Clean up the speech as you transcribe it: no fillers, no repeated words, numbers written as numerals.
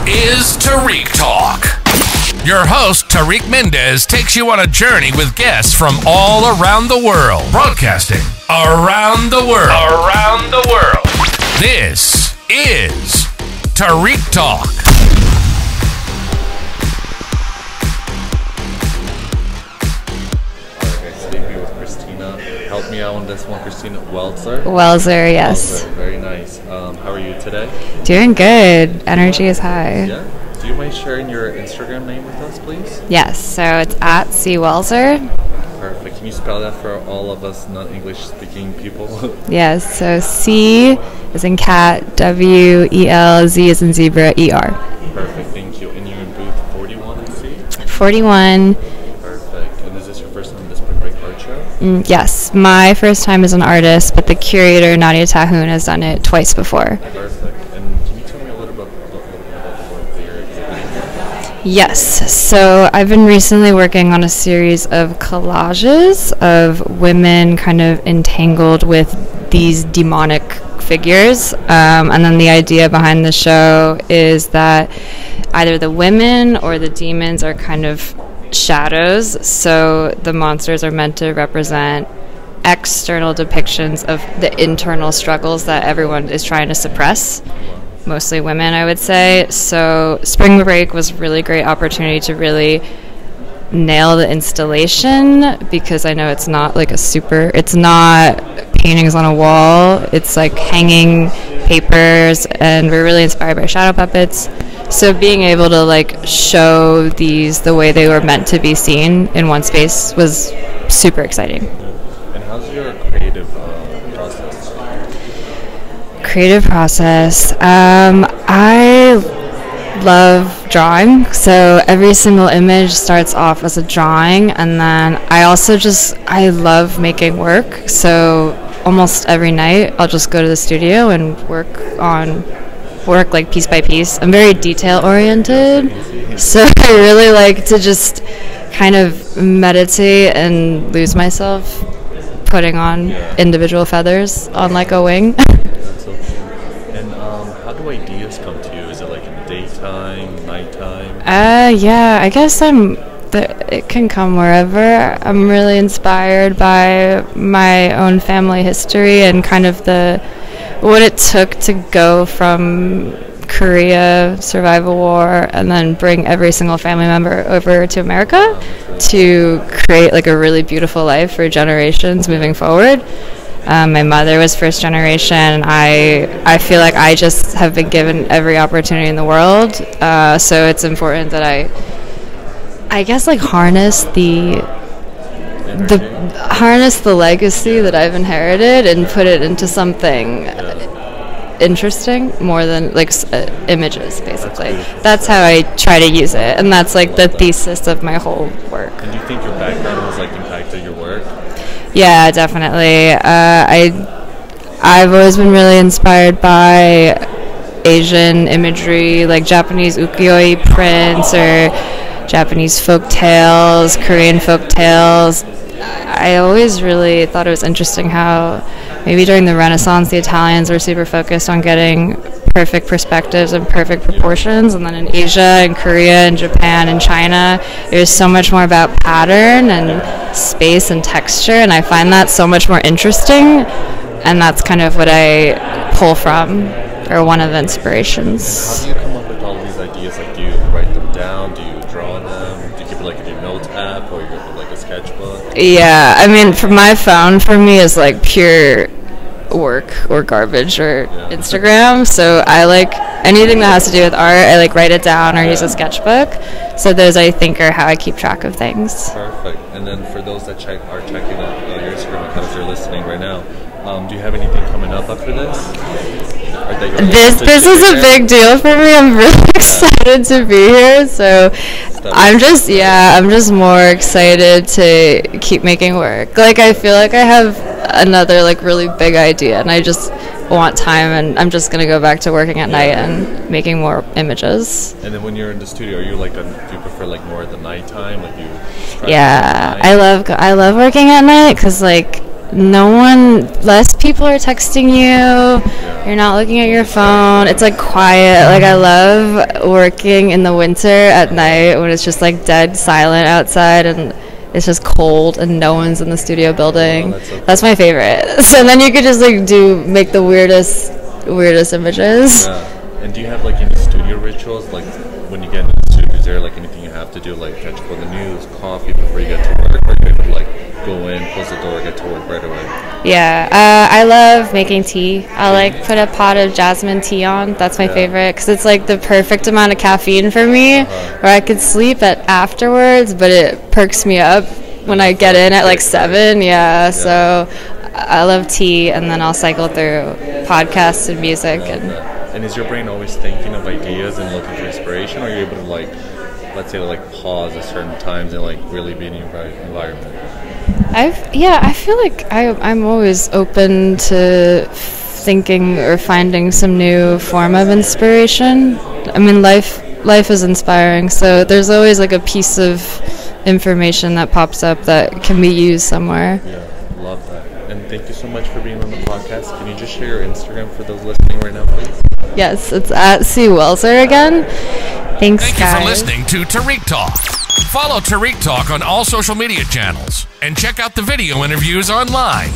is Tarik Talk. Your host, Tarik Mendes, takes you on a journey with guests from all around the world. Broadcasting around the world. Around the world. This is Tarik Talk. Help me out on this one, Christina Welzer. Welzer, yes. Welzer, very nice. How are you today? Doing good. Energy is high. Yeah. Do you mind sharing your Instagram name with us, please? Yes. So it's at @CWelzer. Perfect. Can you spell that for all of us non-English-speaking people? Yes. So C as in cat, W-E-L, Z as in zebra, E-R. Perfect. Thank you. And you're in booth 41, I see? 41. Yes, my first time as an artist, but the curator, Nadia Tahoon, has done it twice before. Perfect. And can you tell me a little bit about the work that you're exhibiting? Yes, so I've been recently working on a series of collages of women kind of entangled with these demonic figures. And then the idea behind the show is that either the women or the demons are kind of shadows, so the monsters are meant to represent external depictions of the internal struggles that everyone is trying to suppress, mostly women, I would say. So spring break was a really great opportunity to really nail the installation, because I know it's not like it's not paintings on a wall, it's like hanging papers, and we're really inspired by shadow puppets. So being able to like show these the way they were meant to be seen in one space was super exciting. And how's your creative process? Creative process. I love drawing, so every single image starts off as a drawing, and then I love making work. So almost every night I'll just go to the studio and work like piece by piece. I'm very detail oriented, so I really like to just kind of meditate and lose myself putting on individual feathers on like a wing. That's so cool. And how do ideas come to you? Is it like in the daytime, nighttime? Yeah, I guess it can come wherever. I'm really inspired by my own family history and kind of what it took to go from Korea, survive a war, and then bring every single family member over to America to create like a really beautiful life for generations moving forward. My mother was first generation. I feel like I just have been given every opportunity in the world. So it's important that I guess like harness the legacy that I've inherited and put it into something interesting more than like images, basically. That's how I try to use it, and that's like the thesis of my whole work. And do you think your background has like impacted your work? Yeah, definitely. I've always been really inspired by Asian imagery, like Japanese ukiyo-e prints or Japanese folk tales, Korean folk tales. I always really thought it was interesting how maybe during the Renaissance the Italians were super focused on getting perfect perspectives and perfect proportions, and then in Asia and Korea and Japan and China it was so much more about pattern and space and texture, and I find that so much more interesting, and that's kind of what I pull from, or one of the inspirations. How do you come up with all these ideas? Like, do you write them down? Do you draw them? Do you keep it like in your notes app or your like a sketchbook? Yeah, I mean, for my phone, for me, is like pure work or garbage or Instagram. So I like anything that has to do with art. I like write it down or use a sketchbook. So those, I think, are how I keep track of things. Perfect. And then for those that are checking out your Instagram account, if you're listening right now, do you have anything coming up after this? This is a big deal for me. I'm really excited to be here. So I'm just more excited to keep making work. Like, I feel like I have another like really big idea, and I just want time, and I'm just gonna go back to working at night and making more images. And then when you're in the studio, are you like do you prefer like more at the nighttime? Like you? Yeah, I love working at night because like less people are texting you. You're not looking at your phone. It's like quiet. Like I love working in the winter at night when it's just like dead silent outside and it's just cold and no one's in the studio building. That's my favorite. So then you could just like make the weirdest images. Yeah. And do you have like any studio rituals? Like when you get into the studio, is there like anything you have to do, like catch up on the news, coffee before you get to work, or you could like go in, close the door, get to work right away? Yeah, I love making tea. I like put a pot of jasmine tea on. That's my favorite because it's like the perfect amount of caffeine for me, where I could sleep afterwards, but it perks me up when I get in at like 7. Yeah, so I love tea, and then I'll cycle through podcasts and music. And is your brain always thinking of ideas and looking for inspiration, or are you able to like, let's say, like pause at certain times and like really be in your environment? I feel like I'm always open to thinking or finding some new form of inspiration. I mean, life is inspiring, so there's always like a piece of information that pops up that can be used somewhere. Yeah, love that. And thank you so much for being on the podcast. Can you just share your Instagram for those listening right now, please? Yes, it's at C. Welzer again. Thanks, Thank guys. you for listening to Tarik Talk. Follow Tarik Talk on all social media channels and check out the video interviews online.